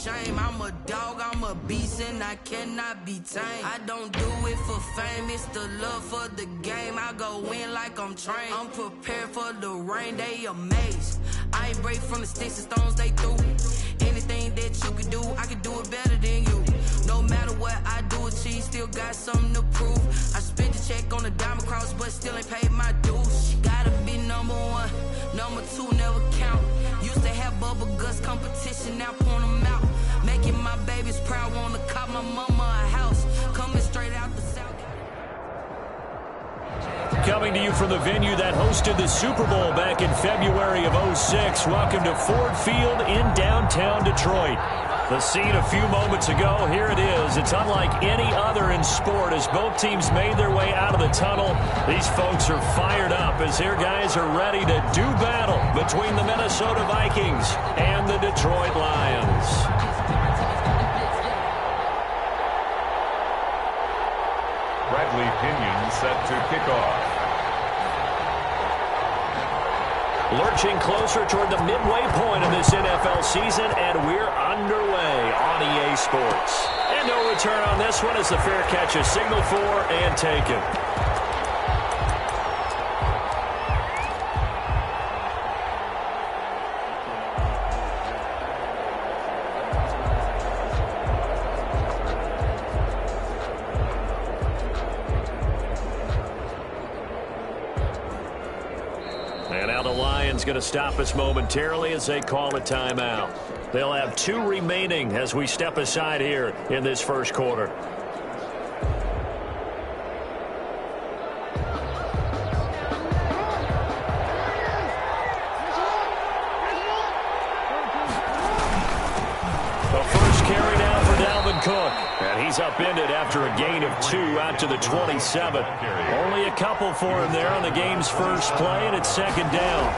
shame. I'm a dog, I'm a beast, and I cannot be tamed. I don't do it for fame, it's the love for the game. I go in like I'm trained. I'm prepared for the rain, they amazed. I ain't break from the sticks and stones they threw. Anything that you can do, I can do it better than you. No matter what I do achieve, still got something to prove. I spent the check on the diamond cross, but still ain't paid my dues. Gotta be number one, number two never count. Used to have bubble guts competition, now point them out. Making my babies proud, wanna cop my mama a house. Coming straight out the south. Coming to you from the venue that hosted the Super Bowl back in February of '06. Welcome to Ford Field in downtown Detroit. The scene a few moments ago, here it is. It's unlike any other in sport as both teams made their way out of the tunnel. These folks are fired up as their guys are ready to do battle between the Minnesota Vikings and the Detroit Lions. Bradley Pinion set to kick off. Lurching closer toward the midway point of this NFL season, and we're underway on EA Sports. And no return on this one as the fair catch is signaled for and taken. Going to stop us momentarily as they call a timeout. They'll have 2 remaining as we step aside here in this first quarter. The first carry down for Dalvin Cook. And he's upended after a gain of 2 out to the 27. Only a couple for him there on the game's first play, and it's second down.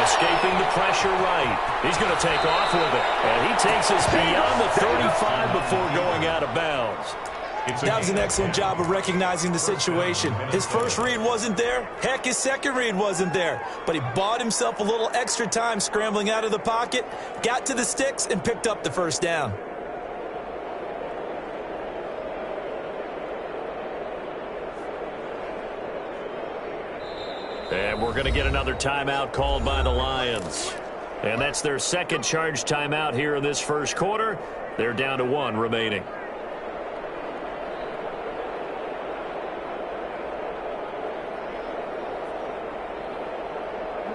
Escaping the pressure right. He's going to take off with it. And he takes us beyond the 35 before going out of bounds. That was an excellent job of recognizing the situation. His first read wasn't there. Heck, his second read wasn't there. But he bought himself a little extra time scrambling out of the pocket, got to the sticks, and picked up the first down. And we're going to get another timeout called by the Lions. And that's their second charge timeout here in this first quarter. They're down to 1 remaining.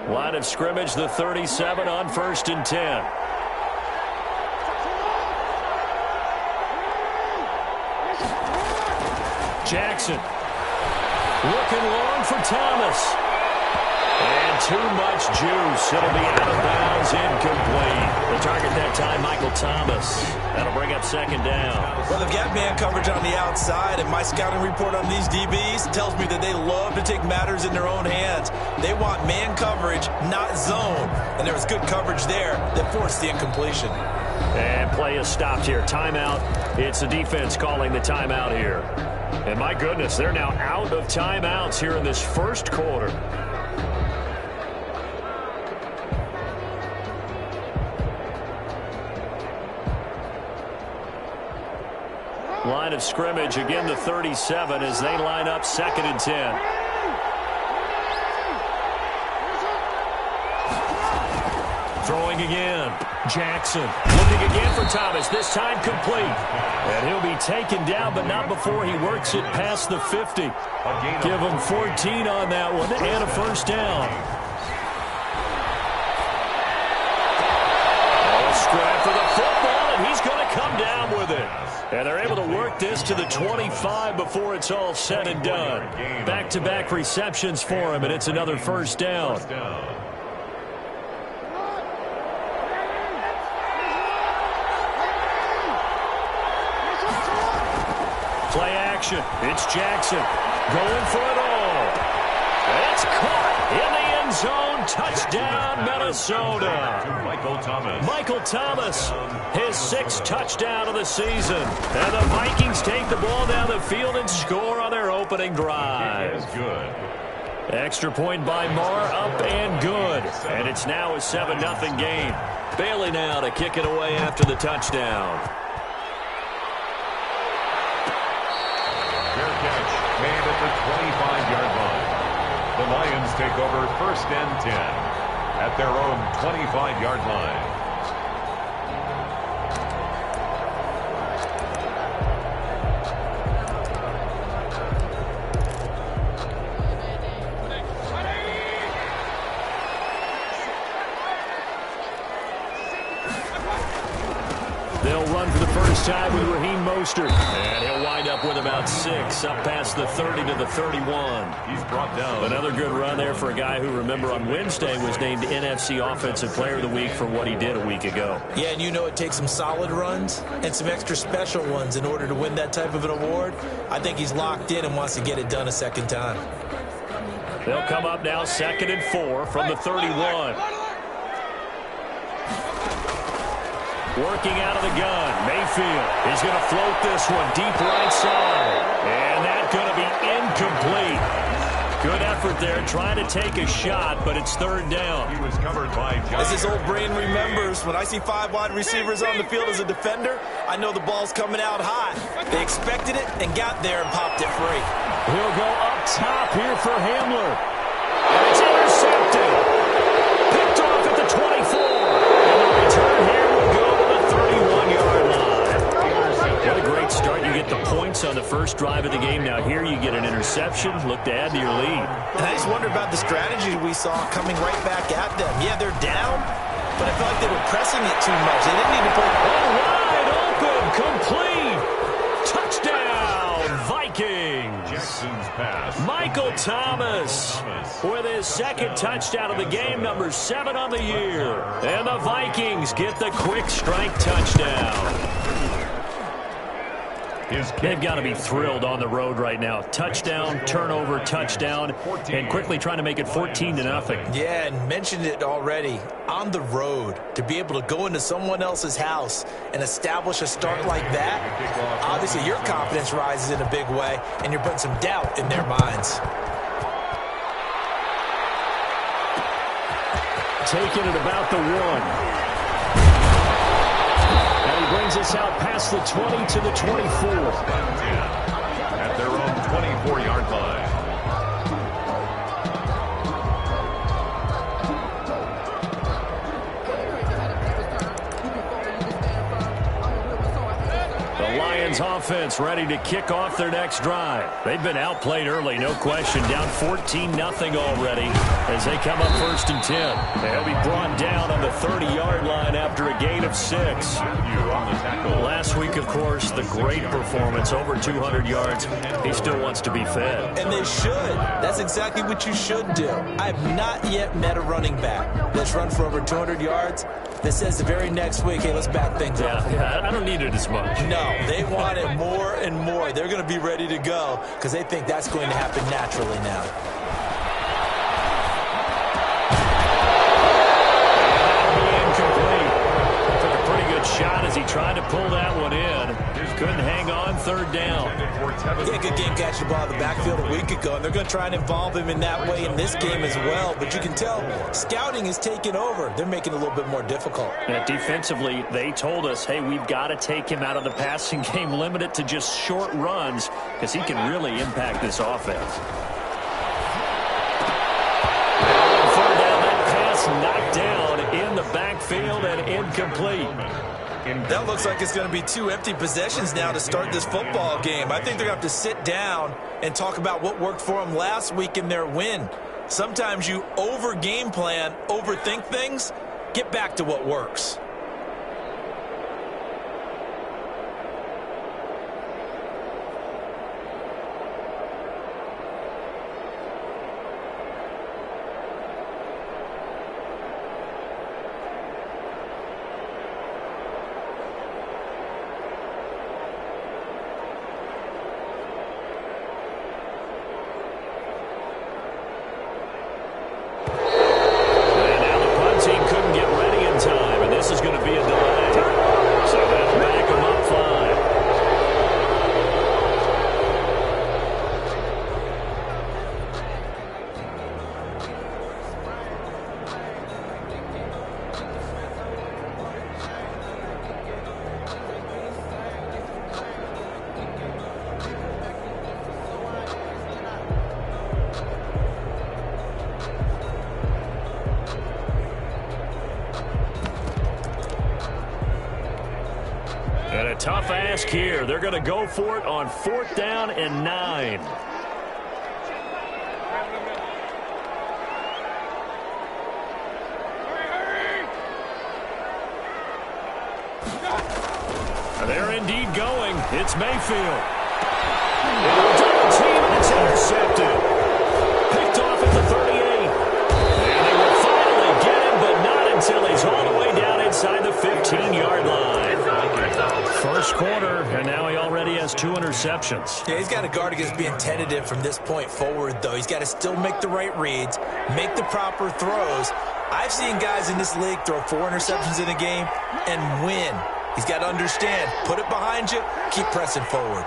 Line of scrimmage, the 37 on 1st and 10. Jackson looking long for Thomas. And too much juice. It'll be out of bounds, incomplete. The target that time, Michael Thomas. That'll bring up second down. Well, they've got man coverage on the outside, and my scouting report on these DBs tells me that they love to take matters in their own hands. They want man coverage, not zone. And there was good coverage there that forced the incompletion. And play is stopped here. Timeout. It's the defense calling the timeout here. And my goodness, they're now out of timeouts here in this first quarter. Line of scrimmage, again the 37 as they line up 2nd and 10. Throwing again. Jackson looking again for Thomas, this time complete. And he'll be taken down, but not before he works it past the 50. Give him 14 on that one and a first down. Scrap for the football, and he's going to come down with it. And they're able to work this to the 25 before it's all said and done. Back-to-back receptions for him, and it's another first down. Play action. It's Jackson going for it all. It's caught in the end zone. Touchdown, Minnesota. Michael Thomas, his 6th touchdown of the season. And the Vikings take the ball down the field and score on their opening drive. It is good. Extra point by Marr, up and good. And it's now a 7-0 game. Bailey now to kick it away after the touchdown. Fair catch made at the 25-yard line. The Lions take over 1st and 10 at their own 25-yard line. They'll run for the first time with Raheem Mostert. And he'll wind up with about 6, up past the 30 to the 31. He's brought down. Another good run there for a guy who, remember, on Wednesday was named NFC Offensive Player of the Week for what he did a week ago. Yeah, and you know it takes some solid runs and some extra special ones in order to win that type of an award. I think he's locked in and wants to get it done a second time. They'll come up now 2nd and 4 from the 31. Working out of the gun. Mayfield is going to float this one deep right side. And that's going to be incomplete. Good effort there trying to take a shot, but it's 3rd down. He was covered by As his old brain remembers, when I see 5 wide receivers on the field as a defender, I know the ball's coming out hot. They expected it and got there and popped it free. He'll go up top here for Hamler. And it's intercepted. Picked off at the 24. And the return here will go to the 31-yard line. What a great start. You get the points on the first drive of the game. Now here you get an interception. Look to add to your lead. And I just wonder about the strategy we saw coming right back at them. Yeah, they're down, but I feel like they were pressing it too much. They didn't need to put wide open, complete. Touchdown, Vikings. Jackson's pass. Michael Thomas with his 2nd touchdown of the game, number 7 on the year. And the Vikings get the quick strike touchdown. They've got to be thrilled on the road right now. Touchdown, turnover, touchdown, and quickly trying to make it 14-0. Yeah, and mentioned it already. On the road, to be able to go into someone else's house and establish a start like that, obviously your confidence rises in a big way, and you're putting some doubt in their minds. Taking it about the 1. Brings us out past the 20 to the 24. At their own 24-yard line. The Lions offense ready to kick off their next drive. They've been outplayed early, no question. Down 14-0 already as they come up 1st and 10. They'll be brought down on the 30-yard line after a gain of 6. Last week, of course, the great performance, over 200 yards. He still wants to be fed. And they should. That's exactly what you should do. I have not yet met a running back that's run for over 200 yards that says the very next week, hey, let's back things up. Yeah, I don't need it as much. No, they want it more and more. They're going to be ready to go because they think that's going to happen naturally now. Shot as he tried to pull that one in. Couldn't hang on, 3rd down. Yeah, good game catching the ball in the backfield a week ago, and they're going to try and involve him in that way in this game as well. But you can tell scouting is taking over. They're making it a little bit more difficult. Yeah, defensively, they told us, hey, we've got to take him out of the passing game, limit it to just short runs because he can really impact this offense. Third down, that pass knocked down in the backfield and incomplete. That looks like it's going to be 2 empty possessions now to start this football game. I think they're going to have to sit down and talk about what worked for them last week in their win. Sometimes you over-game plan, overthink things, get back to what works. tough ask here. They're going to go for it on 4th down and 9. They're indeed going. It's Mayfield. Double team, and it's intercepted. Picked off at the 38. And they will finally get him, but not until he's all the way down inside the 15-yard line. First quarter, and now he already has 2 interceptions. Yeah, he's got to guard against being tentative from this point forward, though. He's got to still make the right reads, make the proper throws. I've seen guys in this league throw 4 interceptions in a game and win. He's got to understand, put it behind you, keep pressing forward.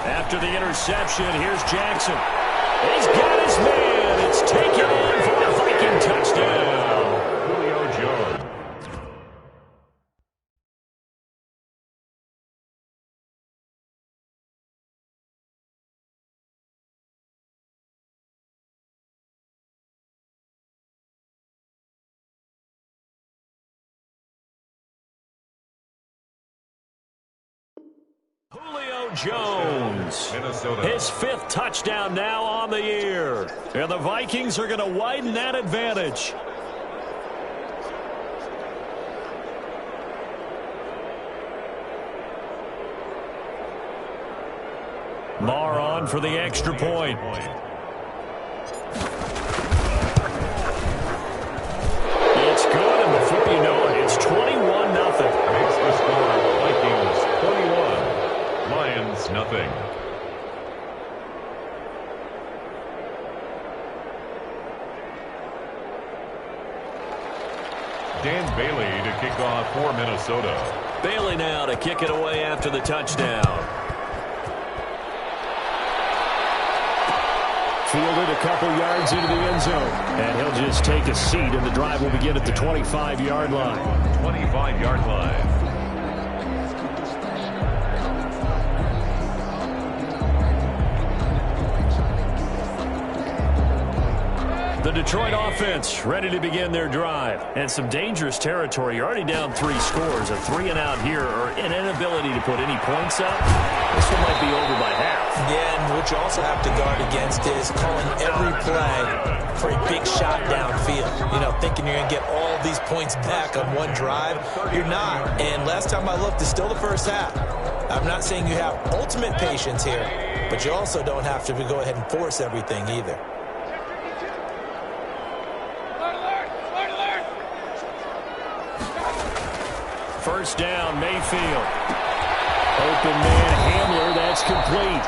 After the interception, here's Jackson. He's got his man. It's taken in for a Viking touchdown. Julio Jones. Julio Jones, Minnesota. his 5th touchdown now on the year. And the Vikings are going to widen that advantage. Marr on for the extra point. It's good, and before you know it, it's 21-0. Makes the score Vikings 21, Lions nothing. Dan Bailey to kick off for Minnesota. Bailey now to kick it away after the touchdown. Fielded a couple yards into the end zone. And he'll just take a seat, and the drive will begin at the 25-yard line. 25-yard line. The Detroit offense ready to begin their drive. And some dangerous territory. You're already down 3 scores. A 3-and-out here, or an inability to put any points up. This one might be over by half. Yeah, and what you also have to guard against is calling every play for a big shot downfield. You know, thinking you're going to get all these points back on one drive. You're not. And last time I looked, it's still the first half. I'm not saying you have ultimate patience here, but you also don't have to go ahead and force everything either. First down, Mayfield. Open man, Hamler, that's complete.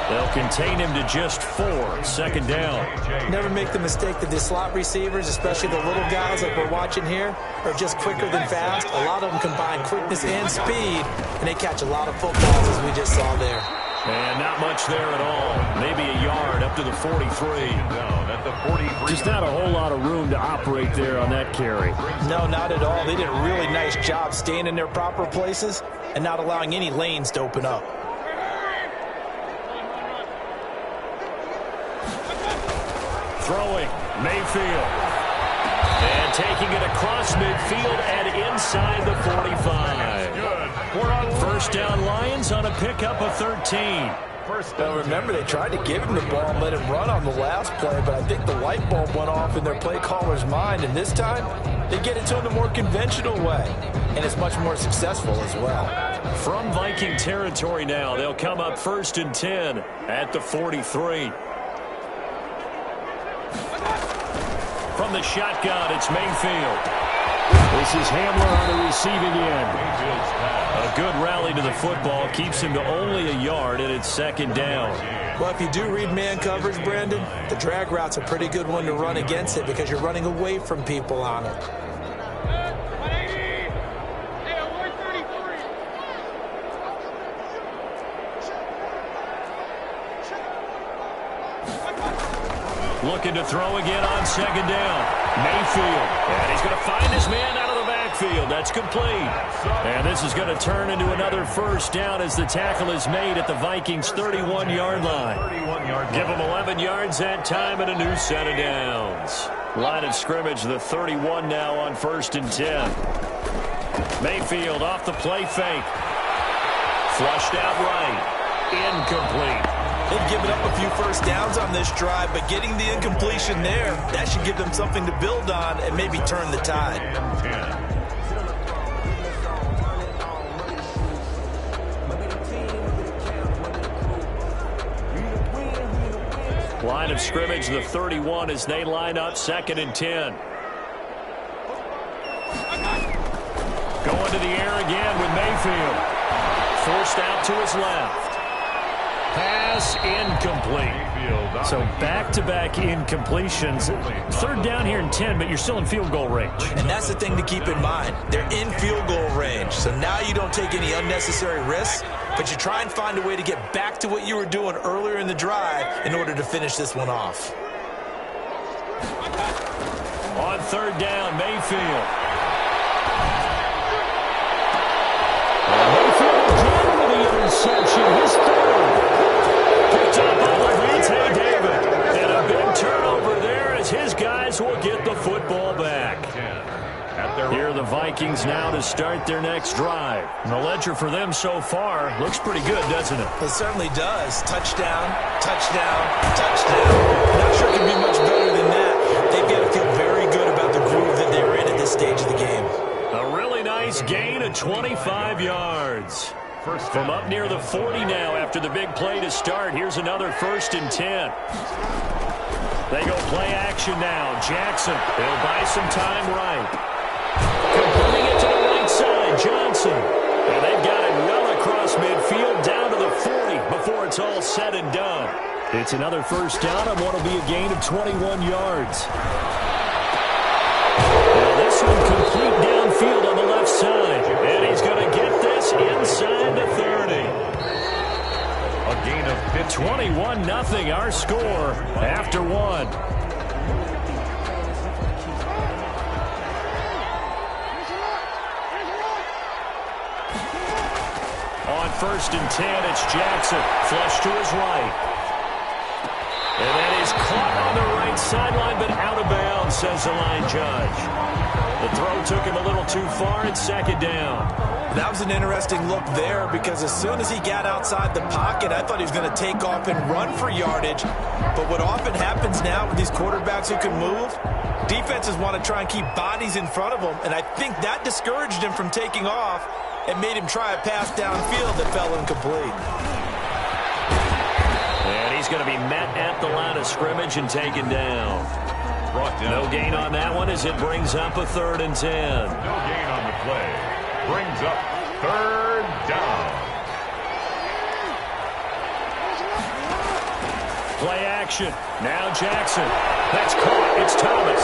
They'll contain him to just 4. 2nd down. Never make the mistake that the slot receivers, especially the little guys like we're watching here, are just quicker than fast. A lot of them combine quickness and speed, and they catch a lot of footballs, as we just saw there. And not much there at all. Maybe a yard up to the 43. Down at the 43. Just not a whole lot of room to operate there on that carry. No, not at all. They did a really nice job staying in their proper places and not allowing any lanes to open up. Throwing, Mayfield. And taking it across midfield and inside the 45. First down, Lions on a pickup of 13. Well, remember, they tried to give him the ball and let him run on the last play, but I think the light bulb went off in their play caller's mind, and this time they get it to him the more conventional way, and it's much more successful as well. From Viking territory now, they'll come up 1st and 10 at the 43. From the shotgun, it's Mayfield. This is Hamler on the receiving end. A good rally to the football keeps him to only a yard, and it's 2nd down. Well, if you do read man coverage, Brandon, the drag route's a pretty good one to run against it because you're running away from people on it. Looking to throw again on 2nd down. Mayfield. And he's going to find his man out of the backfield. That's complete. And this is going to turn into another first down as the tackle is made at the Vikings' 31-yard line. Give them 11 yards that time and a new set of downs. Line of scrimmage, the 31 now on 1st and 10. Mayfield off the play fake. Flushed out right. Incomplete. They've given up a few first downs on this drive, but getting the incompletion there, that should give them something to build on and maybe turn the tide. Line of scrimmage, the 31 as they line up 2nd and 10. Going to the air again with Mayfield. Forced out to his left. Pass incomplete. So back-to-back incompletions. 3rd down here and 10, but you're still in field goal range. And that's the thing to keep in mind. They're in field goal range. So now you don't take any unnecessary risks, but you try and find a way to get back to what you were doing earlier in the drive in order to finish this one off. On 3rd down, Mayfield. Mayfield again with the interception. His 3rd. Picked up by Levante David. And a big turnover there as his guys will get the football back. Here are the Vikings now to start their next drive. And the ledger for them so far looks pretty good, doesn't it? It certainly does. Touchdown, touchdown, touchdown. Not sure it can be much better than that. They've got to feel very good about the groove that they're in at this stage of the game. A really nice gain of 25 yards. From up near the 40 now after the big play to start. Here's another 1st and 10. They go play action now. Jackson, they'll buy some time right. Completing it to the right side, Johnson. And they've got it well across midfield down to the 40 before it's all said and done. It's another 1st down on what will be a gain of 21 yards. Now this one complete downfield on the left side. And he's going to get this inside the 30. A gain of 21-0 our score after 1. On 1st and 10, it's Jackson. Flush to his right. And that is caught on the right sideline, but out of bounds, says the line judge. The throw took him a little too far. It's 2nd down. That was an interesting look there because as soon as he got outside the pocket, I thought he was going to take off and run for yardage. But what often happens now with these quarterbacks who can move, defenses want to try and keep bodies in front of them, and I think that discouraged him from taking off and made him try a pass downfield that fell incomplete. And he's going to be met at the line of scrimmage and taken down. No gain on that one as it brings up a 3rd and 10. No gain on the play. Brings up 3rd down. Play action. Now Jackson. That's caught. It's Thomas.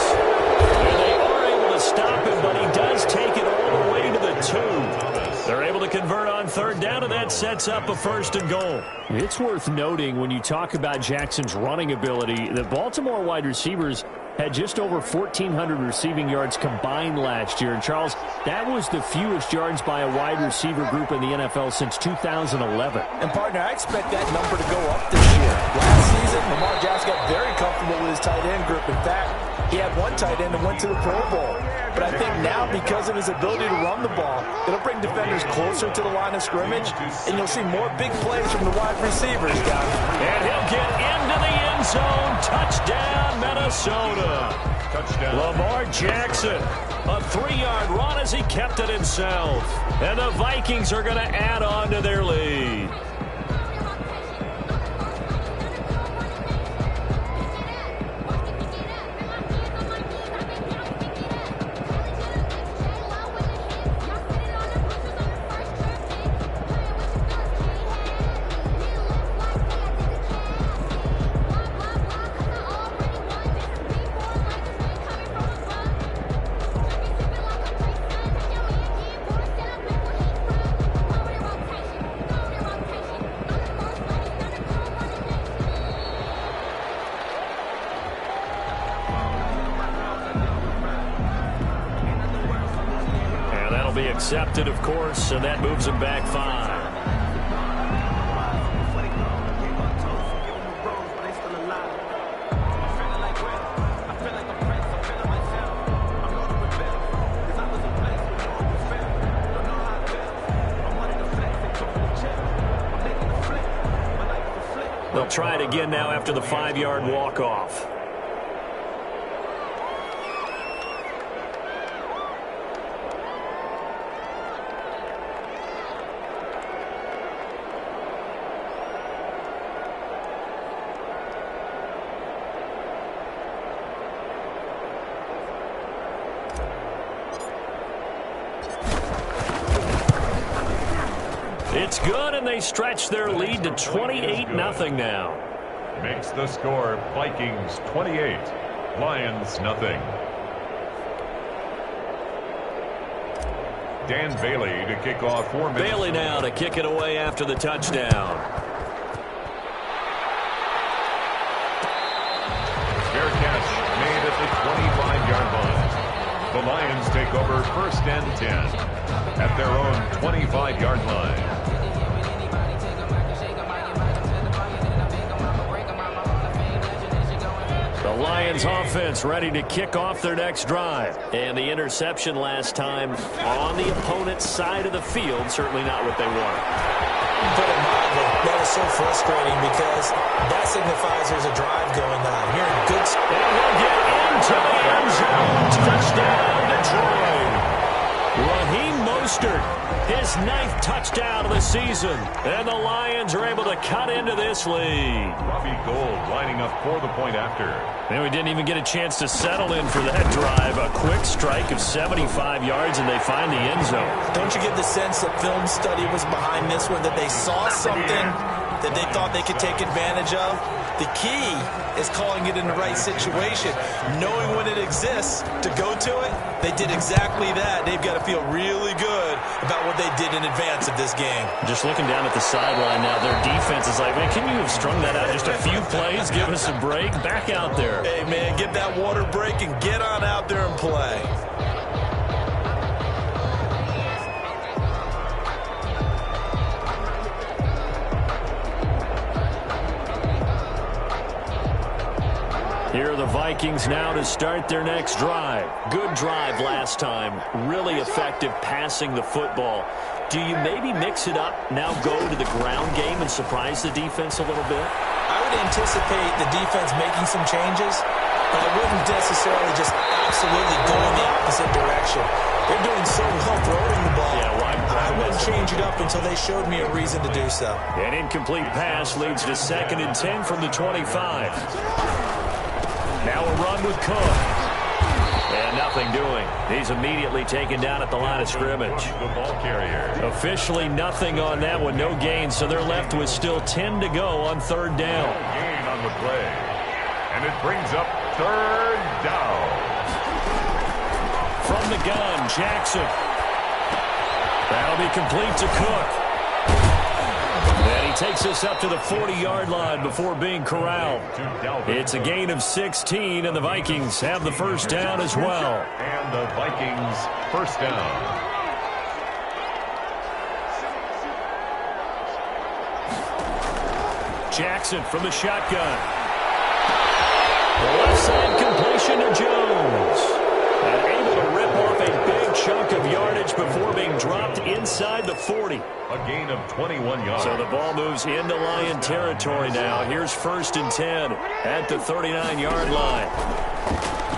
And they are able to stop him, but he does take it all the way to the 2. They're able to convert on 3rd down, and that sets up a 1st and goal. It's worth noting when you talk about Jackson's running ability, the Baltimore wide receivers had just over 1,400 receiving yards combined last year. And, Charles, that was the fewest yards by a wide receiver group in the NFL since 2011. And, partner, I expect that number to go up this year. Last season, Lamar Jackson got very comfortable with his tight end group. In fact, he had one tight end that went to the Pro Bowl. But I think now, because of his ability to run the ball, it'll bring defenders closer to the line of scrimmage, and you'll see more big plays from the wide receivers, Doc. And he'll get into the end zone. Touchdown, Minnesota. Touchdown. Lamar Jackson, a 3-yard run as he kept it himself. And the Vikings are going to add on to their lead. Accepted, of course, and that moves him back 5. They'll try it again now after the 5-yard walk-off. It's good, and they stretch their lead to 28-0 now. Makes the score Vikings 28, Lions nothing. Dan Bailey to kick off 4 minutes. Bailey now to kick it away after the touchdown. Fair catch made at the 25-yard line. The Lions take over 1st and 10 at their own 25-yard line. The Lions offense ready to kick off their next drive. And the interception last time on the opponent's side of the field, certainly not what they wanted. Put it mildly, that is so frustrating because that signifies there's a drive going on. Here in good... And they'll get into the end zone. Touchdown, Detroit. Raheem Mostert, his 9th touchdown of the season. And the Lions are able to cut into this lead. Robbie Gould lining up for the point after. And we didn't even get a chance to settle in for that drive. A quick strike of 75 yards, and they find the end zone. Don't you get the sense that film study was behind this one, that they saw something that they thought they could take advantage of? The key is calling it in the right situation, knowing when it exists to go to it. They did exactly that. They've got to feel really good about what they did in advance of this game. Just looking down at the sideline now, their defense is like, man, can you have strung that out just a few plays? Give us a break. Back out there. Hey, man, get that water break and get on out there and play. Here are the Vikings now to start their next drive. Good drive last time. Really effective passing the football. Do you maybe mix it up, now go to the ground game and surprise the defense a little bit? I would anticipate the defense making some changes, but I wouldn't necessarily just absolutely go in the opposite direction. They're doing so well throwing the ball. Yeah, I wouldn't change it up until they showed me a reason to do so. An incomplete pass leads to 2nd and 10 from the 25. Now a run with Cook. And nothing doing. He's immediately taken down at the line of scrimmage. The ball carrier. Officially nothing on that one. No gain, so they're left with still 10 to go on 3rd down. No gain on the play. And it brings up 3rd down. From the gun, Jackson. That'll be complete to Cook. And he takes us up to the 40-yard line before being corralled. It's a gain of 16, and the Vikings have the 1st down as well. And the Vikings 1st down. Jackson from the shotgun. Left side completion to Jones. And able to rip off a big chunk of yardage before being dropped inside the 40. A gain of 21 yards. So the ball moves into Lion territory now. Here's 1st and 10 at the 39-yard line.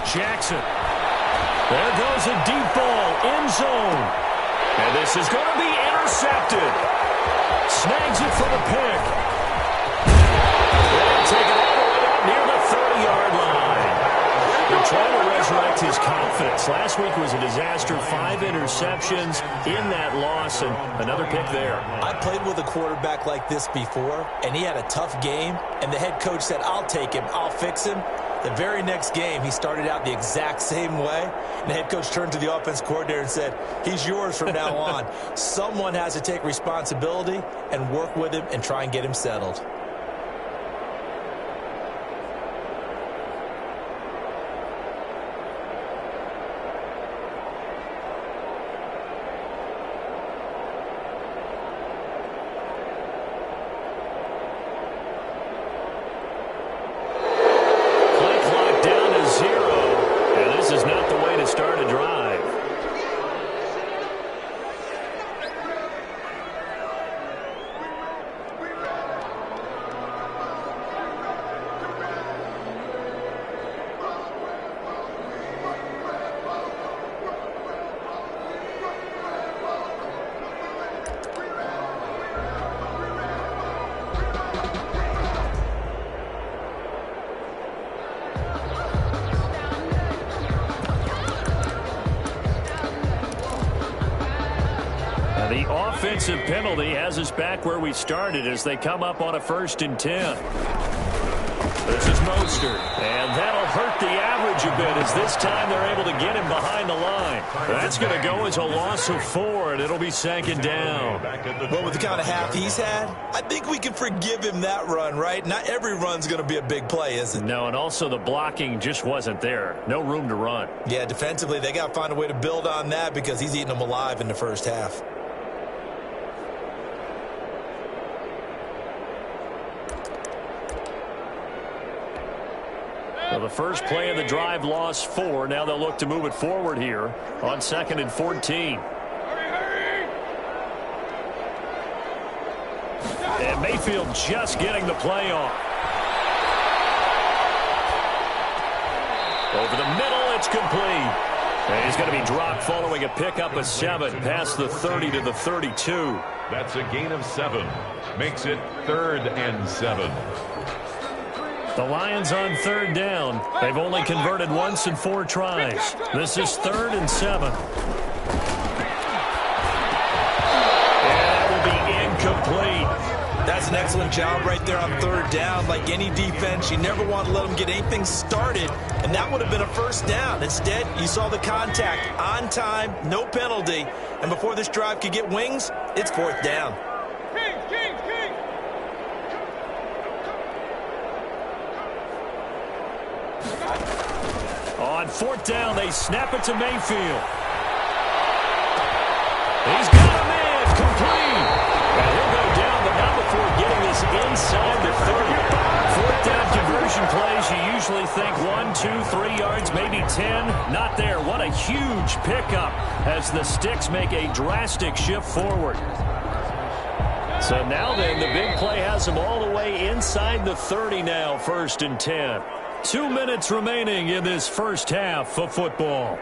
Jackson. There goes a deep ball, end zone. And this is going to be intercepted. Snags it for the pick. And take it all the way up near the 30-yard line. They're trying to resurrect his confidence. Last week was a disaster. 5 interceptions in that loss, and another pick there. I played with a quarterback like this before, and he had a tough game, and the head coach said, I'll take him, I'll fix him. The very next game, he started out the exact same way, and the head coach turned to the offense coordinator and said, he's yours from now on. Someone has to take responsibility and work with him and try and get him settled. offensive penalty has us back where we started as they come up on a 1st and 10. This is Mostert, and that'll hurt the average a bit as this time they're able to get him behind the line. That's going to go as a loss of 4, and it'll be 2nd down. Well, with the kind of half he's had, I think we can forgive him that run, right? Not every run's going to be a big play, is it? No, and also the blocking just wasn't there. No room to run. Yeah, defensively, they got to find a way to build on that because he's eating them alive in the first half. Well, the first play of the drive lost 4. Now they'll look to move it forward here on 2nd and 14. And Mayfield just getting the play off. Over the middle, it's complete. And he's going to be dropped following a pickup of 7 past the 30 to the 32. That's a gain of 7. Makes it 3rd and 7. The Lions on 3rd down. They've only converted once in 4 tries. This is 3rd and 7. And that will be incomplete. That's an excellent job right there on 3rd down. Like any defense, you never want to let them get anything started, and that would have been a 1st down. Instead, you saw the contact on time, no penalty, and before this drive could get wings, it's 4th down. On 4th down, they snap it to Mayfield. He's got a man, complete. And he'll go down, but not before getting this inside the 30. 4th down conversion plays, you usually think 1, 2, 3 yards, maybe 10. Not there. What a huge pickup as the Sticks make a drastic shift forward. So now then, the big play has them all the way inside the 30 now, 1st and 10. 2 minutes remaining in this first half of football.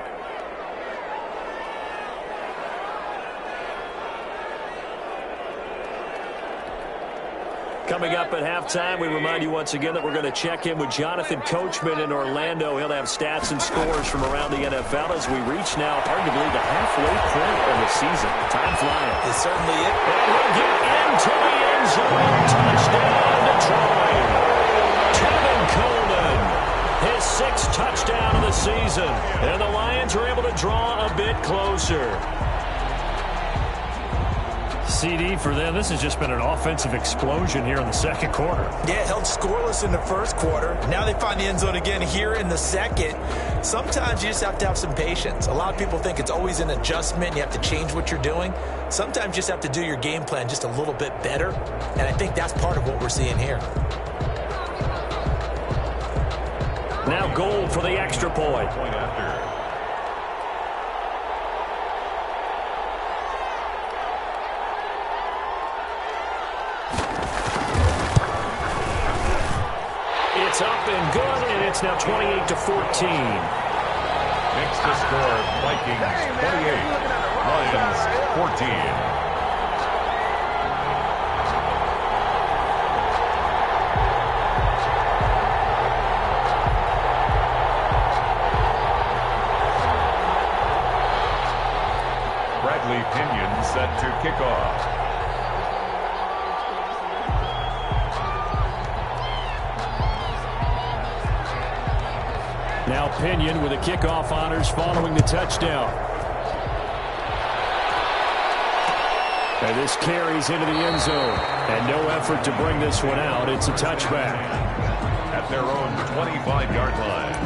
Coming up at halftime, we remind you once again that we're going to check in with Jonathan Coachman in Orlando. He'll have stats and scores from around the NFL as we reach now arguably the halfway point of the season. Time flying. It's certainly it. And he'll get into the end zone. Touchdown, Detroit. Kevin Coleman, his 6th touchdown of the season. And the Lions are able to draw a bit closer. CD for them. This has just been an offensive explosion here in the 2nd quarter. Yeah, held scoreless in the 1st quarter. Now they find the end zone again here in the 2nd. Sometimes you just have to have some patience. A lot of people think it's always an adjustment. You have to change what you're doing. Sometimes you just have to do your game plan just a little bit better. And I think that's part of what we're seeing here. Now Gold for the extra point. It's up and good, and it's now 28-14. Makes the score Vikings 28, Lions 14. Pinion set to kick off. Now Pinion with the kickoff honors following the touchdown. And this carries into the end zone. And no effort to bring this one out. It's a touchback. At their own 25-yard line.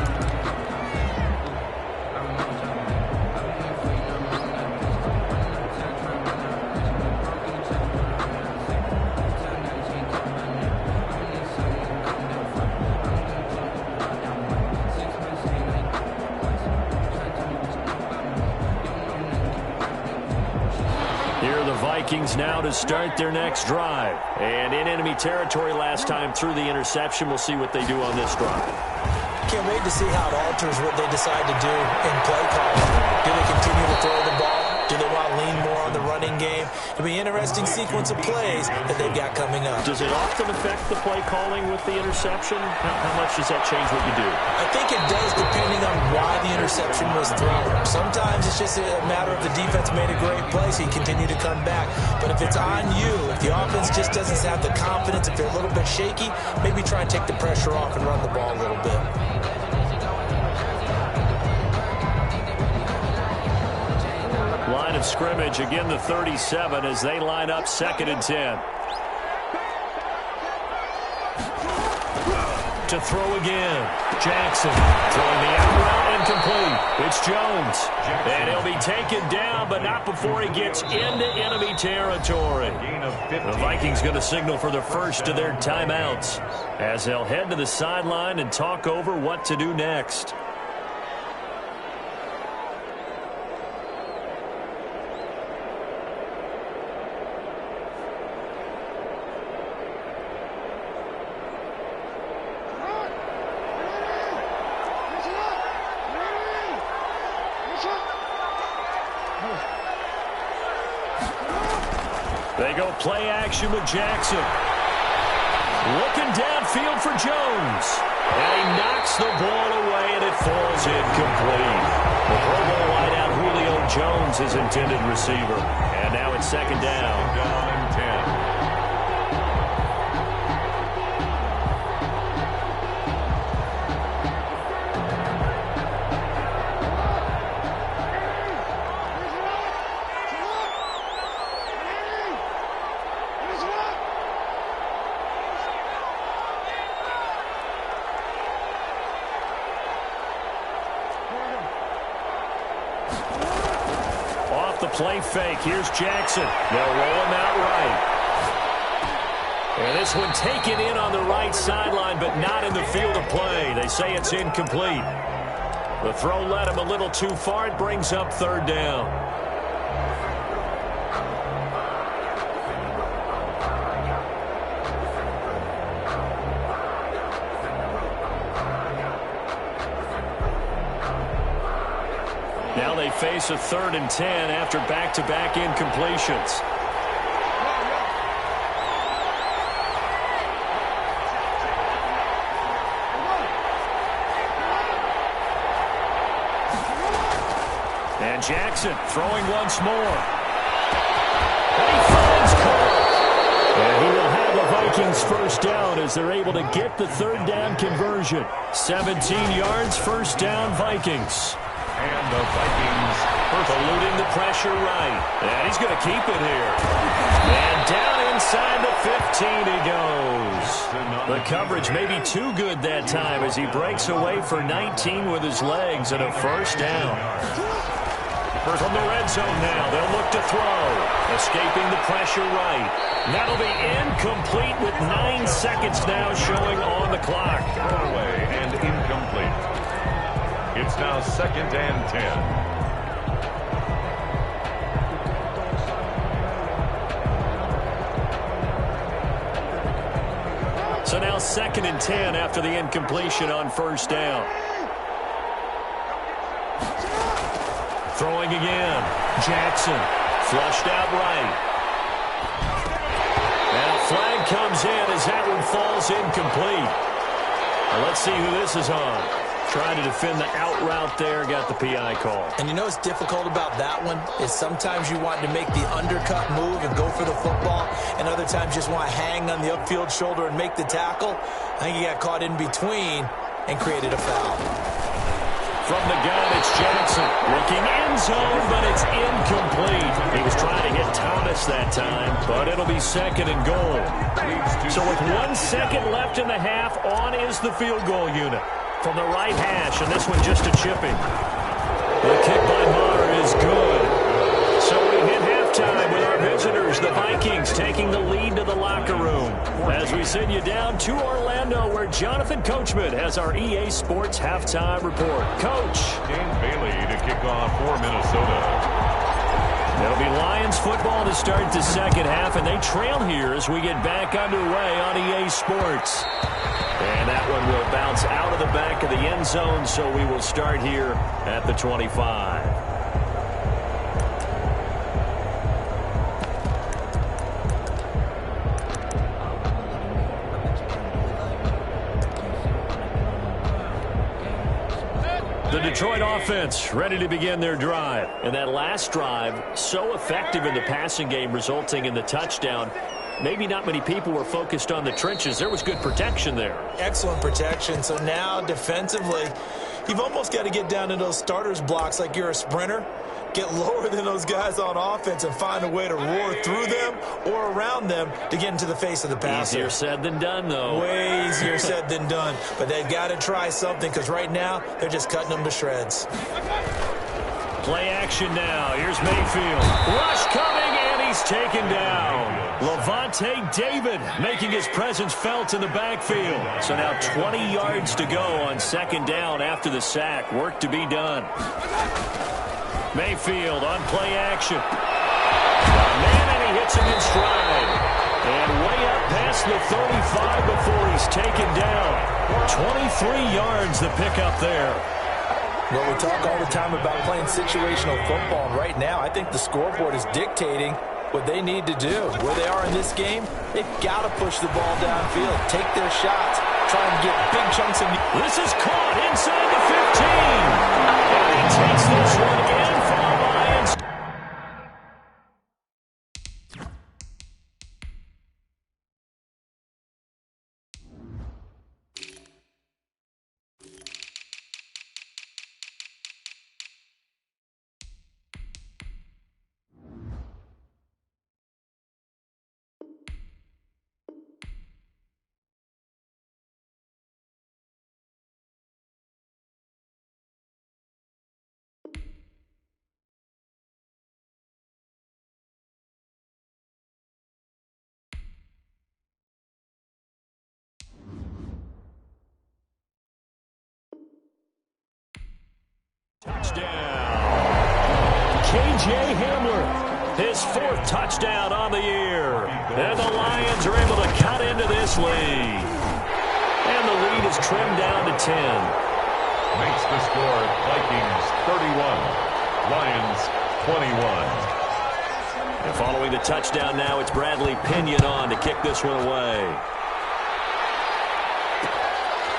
Vikings now to start their next drive. And in enemy territory last time through the interception. We'll see what they do on this drive. Can't wait to see how it alters what they decide to do in play calling. Do they continue to throw the ball? Do they want to lean more on the running game? game. It'll be an interesting sequence of plays that they've got coming up. Does it often affect the play calling with the interception? How much does that change what you do? I think it does, depending on why the interception was thrown. Sometimes it's just a matter of the defense made a great play, so you continue to come back. But if it's on you, if the offense just doesn't have the confidence, if they're a little bit shaky, maybe try and take the pressure off and run the ball a little bit. Line of scrimmage, again the 37 as they line up 2nd and 10. To throw again. Jackson throwing the out route incomplete. It's Jones. And he'll be taken down, but not before he gets into enemy territory. The Vikings going to signal for the first of their timeouts as they'll head to the sideline and talk over what to do next. They go play action with Jackson. Looking downfield for Jones. And he knocks the ball away, and it falls incomplete. The Pro Bowl wideout Julio Jones, his intended receiver. And now it's 2nd down. 2nd and 10. Play fake. Here's Jackson. They'll roll him out right. And this one taken in on the right sideline, but not in the field of play. They say it's incomplete. The throw led him a little too far. It brings up 3rd down. Now they face a 3rd and 10 after back-to-back incompletions. And Jackson throwing once more. And he finds Cole. And he will have the Vikings first down as they're able to get the 3rd down conversion. 17 yards, 1st down Vikings. And the Vikings eluding the pressure right. And he's going to keep it here. And down inside the 15 he goes. The coverage may be too good that time as he breaks away for 19 with his legs and a first down. From the red zone now, they'll look to throw. Escaping the pressure right. That'll be incomplete with 9 seconds now showing on the clock. Throwaway and incomplete. It's now 2nd and 10. So now 2nd and 10 after the incompletion on first down. Throwing again. Jackson flushed out right. And a flag comes in as that one falls incomplete. Well, let's see who this is on. Trying to defend the out route there, got the PI call. And you know what's difficult about that one is sometimes you want to make the undercut move and go for the football, and other times just want to hang on the upfield shoulder and make the tackle. I think he got caught in between and created a foul. From the gun, it's Jackson. Looking end zone, but it's incomplete. He was trying to hit Thomas that time, but it'll be 2nd and goal. So with 1 second left in the half, on is the field goal unit. From the right hash, and this one just a chipping. The kick by Maher is good. So we hit halftime with our visitors, the Vikings, taking the lead to the locker room. As we send you down to Orlando, where Jonathan Coachman has our EA Sports halftime report. Coach. Dan Bailey to kick off for Minnesota. There'll be Lions football to start the second half, and they trail here as we get back underway on EA Sports. And that one will bounce out of the back of the end zone, so we will start here at the 25. The Detroit offense ready to begin their drive. And that last drive, so effective in the passing game, resulting in the touchdown. Maybe not many people were focused on the trenches. There was good protection there. Excellent protection. So now defensively, you've almost got to get down to those starters blocks like you're a sprinter. Get lower than those guys on offense and find a way to roar through them or around them to get into the face of the passer. Easier said than done, though. Way easier said than done. But they've got to try something because right now they're just cutting them to shreds. Play action now. Here's Mayfield. Rush coming, and he's taken down. Levante David making his presence felt in the backfield. So now 20 yards to go on second down after the sack. Work to be done. Mayfield on play action. Man, and he hits him in stride. And way up past the 35 before he's taken down. 23 yards the pickup there. Well, we talk all the time about playing situational football, and right now I think the scoreboard is dictating what they need to do. Where they are in this game, they've got to push the ball downfield, take their shots, try and get big chunks of... This is caught inside the 15. And he takes this one in for the Lions. Touchdown. K.J. Hamler, his 4th touchdown on the year. And the Lions are able to cut into this lead. And the lead is trimmed down to 10. Makes the score Vikings 31, Lions 21. And following the touchdown now, it's Bradley Pinion on to kick this one away.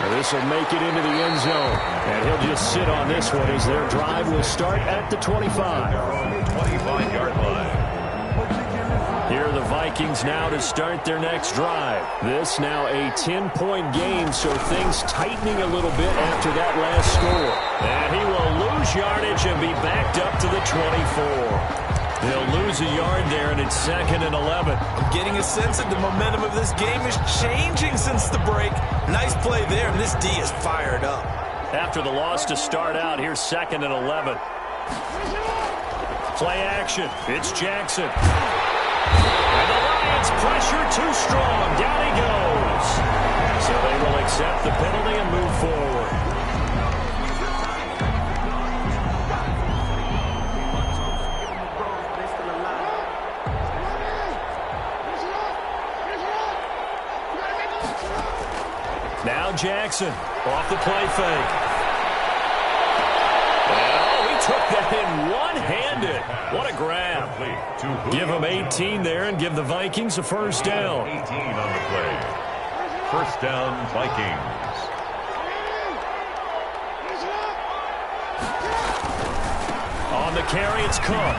This will make it into the end zone. And he'll just sit on this one as their drive will start at the 25. 25-yard line. Here are the Vikings now to start their next drive. This now a 10-point game, so things tightening a little bit after that last score. And he will lose yardage and be backed up to the 24. They'll lose a yard there, and it's 2nd and 11. I'm getting a sense that the momentum of this game is changing since the break. Nice play there, and this D is fired up. After the loss to start out, here's 2nd and 11. Play action. It's Jackson. And the Lions pressure too strong. Down he goes. So they will accept the penalty and move forward. Now Jackson off the play fake. Oh, he took that in one-handed. What a grab. Give him 18 there and give the Vikings a first down. 18 on the play. First down, Vikings. On the carry, it's Cook.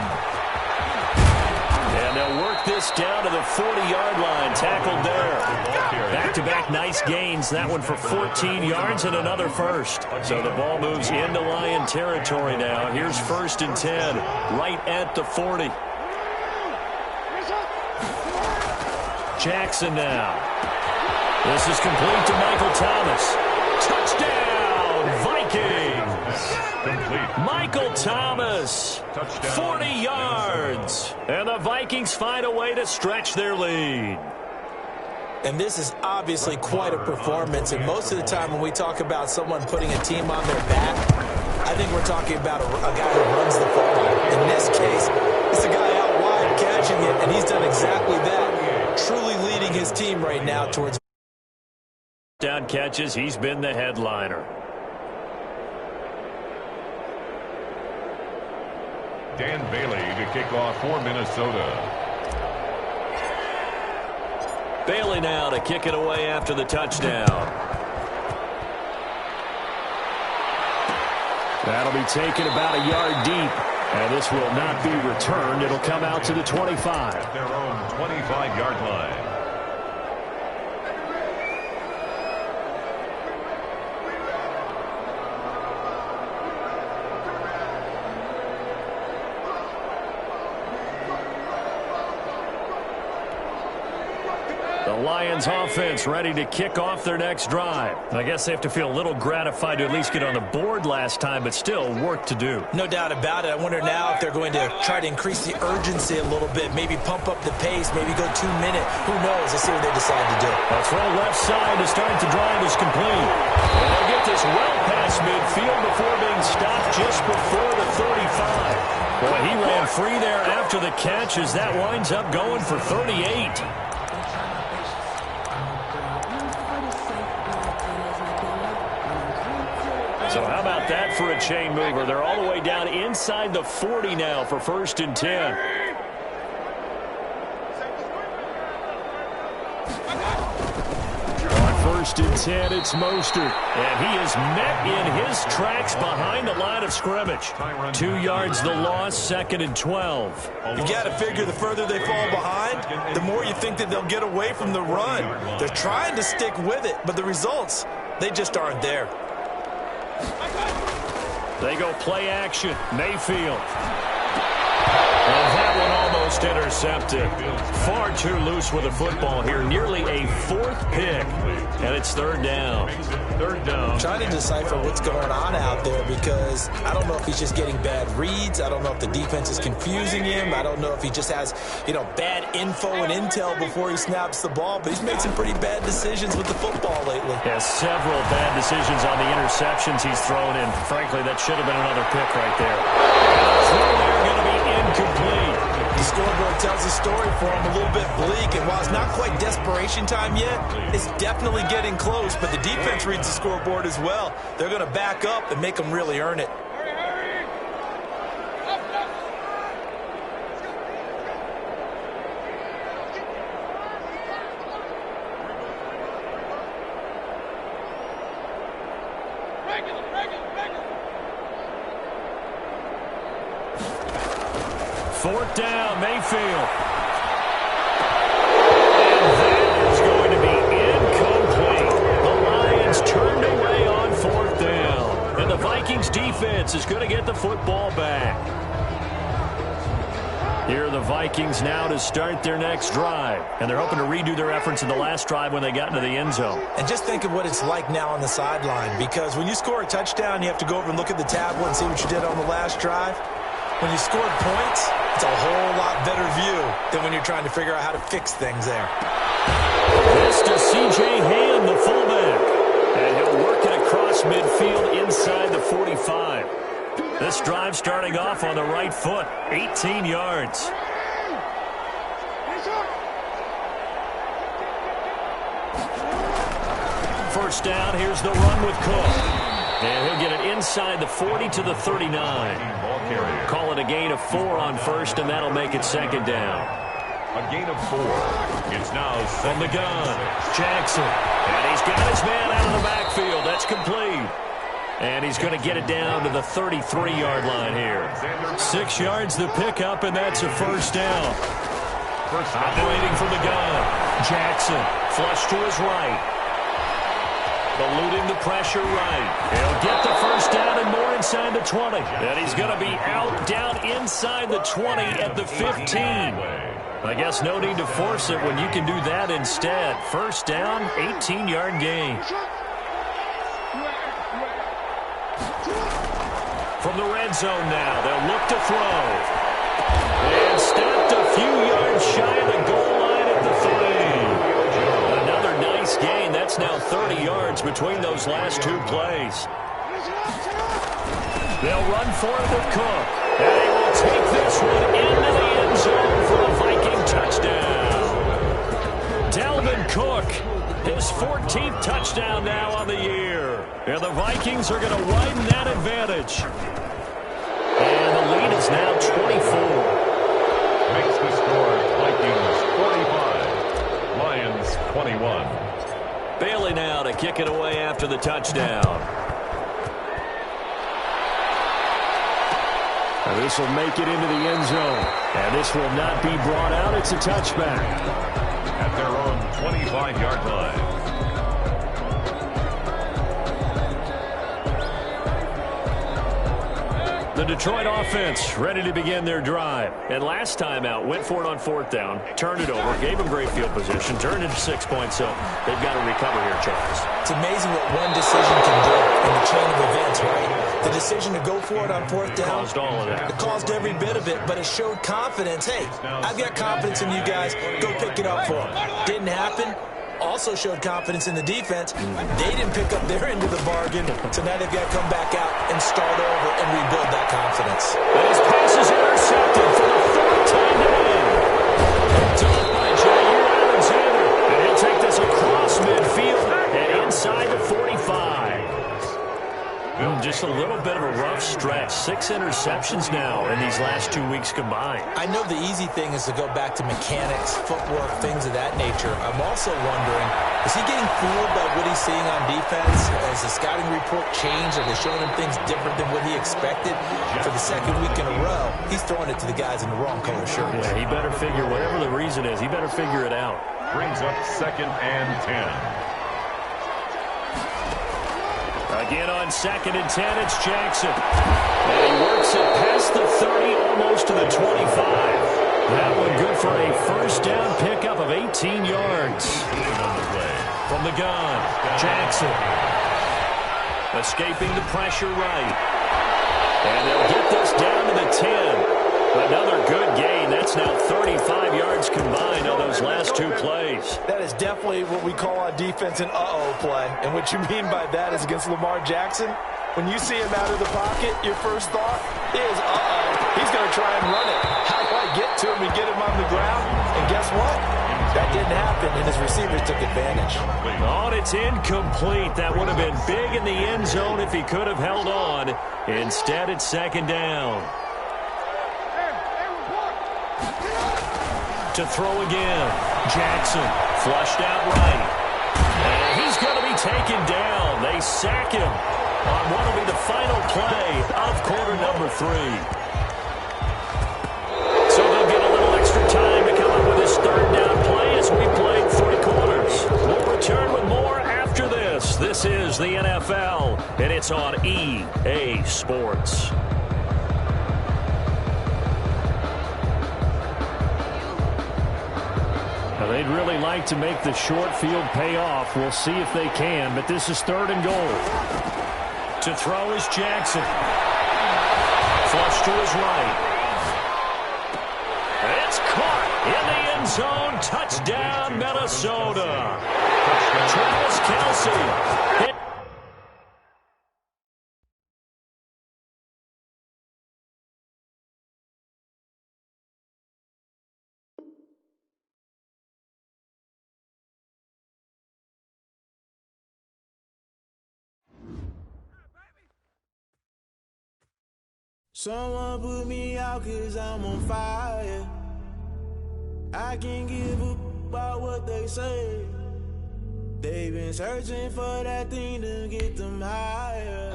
And they'll work this down to the 40-yard line. Tackled there. Back-to-back nice gains. That one for 14 yards and another first. So the ball moves into Lion territory now. Here's 1st and 10, right at the 40. Jackson now. This is complete to Michael Thomas. Touchdown, Vikings! Complete. Michael Thomas, Touchdown. 40 yards. And the Vikings find a way to stretch their lead. And this is obviously quite a performance. And most of the time when we talk about someone putting a team on their back, I think we're talking about a guy who runs the football. In this case, it's a guy out wide catching it, and he's done exactly that, truly leading his team right now towards down catches. He's been the headliner. Dan Bailey to kick off for Minnesota. Bailey now to kick it away after the touchdown. That'll be taken about a yard deep. And this will not be returned. It'll come out to the 25. At their own 25-yard line. The Lions offense ready to kick off their next drive. I guess they have to feel a little gratified to at least get on the board last time, but still work to do. No doubt about it. I wonder now if they're going to try to increase the urgency a little bit, maybe pump up the pace, maybe go 2-minute. Who knows? Let's see what they decide to do. A throw left side to start the drive is complete. And they'll get this well past midfield before being stopped just before the 35. Boy, he ran free there after the catch as that winds up going for 38. So how about that for a chain mover? They're all the way down inside the 40 now for 1st and 10. On 1st and 10, it's Mostert. And he is met in his tracks behind the line of scrimmage. 2 yards the loss, 2nd and 12. You got to figure the further they fall behind, the more you think that they'll get away from the run. They're trying to stick with it, but the results, they just aren't there. They go play action. Mayfield. And that one almost intercepted. Far too loose with the football here. Nearly a 4th pick. And it's 3rd down. 3rd down. Trying to decipher what's going on out there because I don't know if he's just getting bad reads. I don't know if the defense is confusing him. I don't know if he just has, bad info and intel before he snaps the ball. But he's made some pretty bad decisions with the football lately. Yeah, several bad decisions on the interceptions he's thrown in. Frankly, that should have been another pick right there. Throw there going to be incomplete. The scoreboard tells the story for him a little bit bleak, and while it's not quite desperation time yet, it's definitely getting close, but the defense reads the scoreboard as well. They're going to back up and make them really earn it. Fourth down, Mayfield. And that is going to be incomplete. The Lions turned away on 4th down. And the Vikings defense is going to get the football back. Here are the Vikings now to start their next drive. And they're hoping to redo their efforts in the last drive when they got into the end zone. And just think of what it's like now on the sideline, because when you score a touchdown, you have to go over and look at the tablet and see what you did on the last drive. When you scored points, it's a whole lot better view than when you're trying to figure out how to fix things there. This to C.J. Hand, the fullback. And he'll work it across midfield inside the 45. This drive starting off on the right foot, 18 yards. First down, here's the run with Cook. And he'll get it inside the 40 to the 39. Call it a gain of 4 on 1st, and that'll make it 2nd down. A gain of 4. It's now from the gun. Jackson. And he's got his man out of the backfield. That's complete. And he's going to get it down to the 33-yard line here. 6 yards the pickup, and that's a 1st down. Operating from the gun. Jackson. Flush to his right. Eluding the pressure right. He'll get the 1st down and more inside the 20. And he's going to be out down inside the 20 at the 15. I guess no need to force it when you can do that instead. 1st down, 18-yard gain. From the red zone now, they'll look to throw. And stopped a few yards shy of the goal line at the 3. Another nice gain. That's now 30 yards between those last 2 plays. They'll run for it with Cook. And they will take this one into the end zone for a Viking touchdown. Dalvin Cook, his 14th touchdown now on the year. And the Vikings are going to widen that advantage. And the lead is now 24. Makes the score Vikings 45. Lions 21. Bailey now to kick it away after the touchdown. And this will make it into the end zone. And this will not be brought out. It's a touchback. At their own 25-yard line. The Detroit offense ready to begin their drive. And last time out, went for it on fourth down, turned it over, gave them great field position, turned it to 6 points, so they've got to recover here, Charles. It's amazing what one decision can do in the chain of events, right? The decision to go for it on fourth down. Caused all of that. It caused every bit of it, but it showed confidence. Hey, I've got confidence in you guys. Go pick it up for them. Didn't happen. Also showed confidence in the defense. They didn't pick up their end of the bargain, so now they've got to come back out and start over and rebuild that confidence. And his pass is intercepted for the third time today. Picked off by Jair Alexander. And he'll take this across midfield and inside the 45. Just a little bit of a rough stretch. 6 interceptions now in these last 2 weeks combined. I know the easy thing is to go back to mechanics, footwork, things of that nature. I'm also wondering, is he getting fooled by what he's seeing on defense? Has the scouting report changed? Are they showing him things different than what he expected? For the second week in a row, he's throwing it to the guys in the wrong color shirts. Yeah, he better figure, whatever the reason is, he better figure it out. Brings up 2nd and 10. Again on 2nd and 10, it's Jackson. And he works it past the 30, almost to the 25. That one good for a first down pickup of 18 yards. From the gun, Jackson. Escaping the pressure right. And they'll get this down to the 10. Another good gain. That's now 35 yards combined on those last 2 plays. That is definitely what we call on defense an uh-oh play. And what you mean by that is against Lamar Jackson, when you see him out of the pocket, your first thought is, uh-oh, he's going to try and run it. How do I get to him and get him on the ground? And guess what? That didn't happen, and his receivers took advantage. Oh, and it's incomplete. That would have been big in the end zone if he could have held on. Instead, it's 2nd down. To throw again. Jackson flushed out right. And he's going to be taken down. They sack him on what will be the final play of quarter number 3. So they'll get a little extra time to come up with this 3rd down play as we played 3 quarters. We'll return with more after this. This is the NFL, and it's on EA Sports. They'd really like to make the short field pay off. We'll see if they can, but this is 3rd and goal. To throw is Jackson. Flush to his right. It's caught in the end zone. Touchdown, Minnesota. Travis Kelce. Someone put me out 'cause I'm on fire. I can't give up about what they say. They've been searching for that thing to get them higher.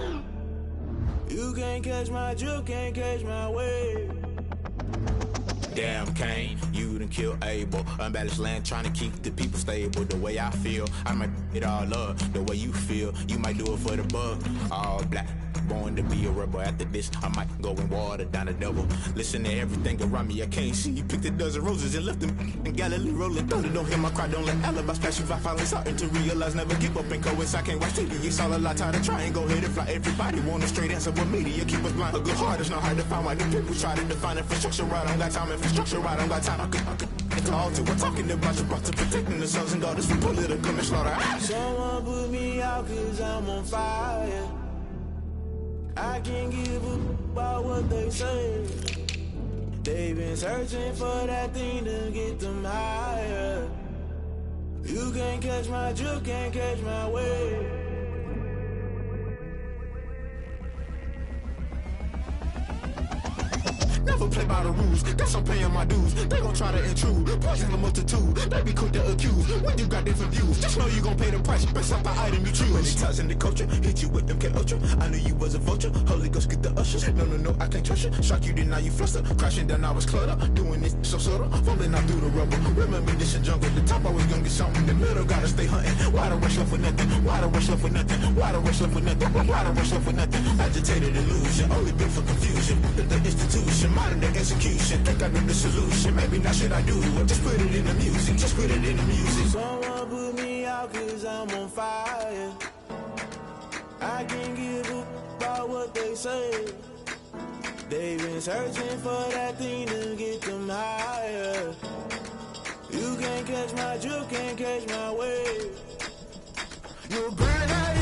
You can't catch my drift, can't catch my wave. Damn, Kane, you done killed Abel. Unbalanced land, trying to keep the people stable. The way I feel, I might it all up. The way you feel, you might do it for the buck. All black, born to be a rebel. After this, I might go and water down the devil. Listen to everything around me, I can't see. Picked a dozen roses and left them in Galilee rolling thunder. Don't hear my cry, don't let alibis pass you. I finally starting to realize, never give up and coincide. I can't watch TV, it's all a lot. Time to try and go ahead and fly. Everybody want a straight answer, but media keep us blind. A good heart is not hard to find. Why the people try to define infrastructure right? I don't got time, infrastructure right, I don't got time. I could all to. We're talking about you, brought to protecting the sons and daughters from political and slaughter. Someone put me out 'cause I'm on fire. I can't give up about what they say. They've been searching for that thing to get them higher. You can't catch my drift, can't catch my wave. Never play by the rules. Guess I'm paying my dues. They gon' try to intrude. Poison the multitude. They be quick to accuse. When you got different views, just know you gon' pay the price. Best up the item you choose. Many ties in the culture. Hit you with them K Ultra. I knew you was a vulture. Holy Ghost get the ushers. No, I can't trust you. Shock you, then now you fluster. Crashing down, I was cluttered. Doing this so subtle. Fumbling out through the rubble. Remember this in jungle. The top I was gonna get something. The middle gotta stay hunting. Why the rush left for nothing? Why the rush left for nothing? Why the rush left for nothing? Why the rush left for nothing? Agitated illusion. Only built for confusion. The institution. Modern day execution. Think I know the solution. Maybe now should I do it? Just put it in the music. Just put it in the music. Someone put me out cause I'm on fire. I can't give up about what they say. They've been searching for that thing to get them higher. You can't catch my drift, can't catch my wave. You're burning out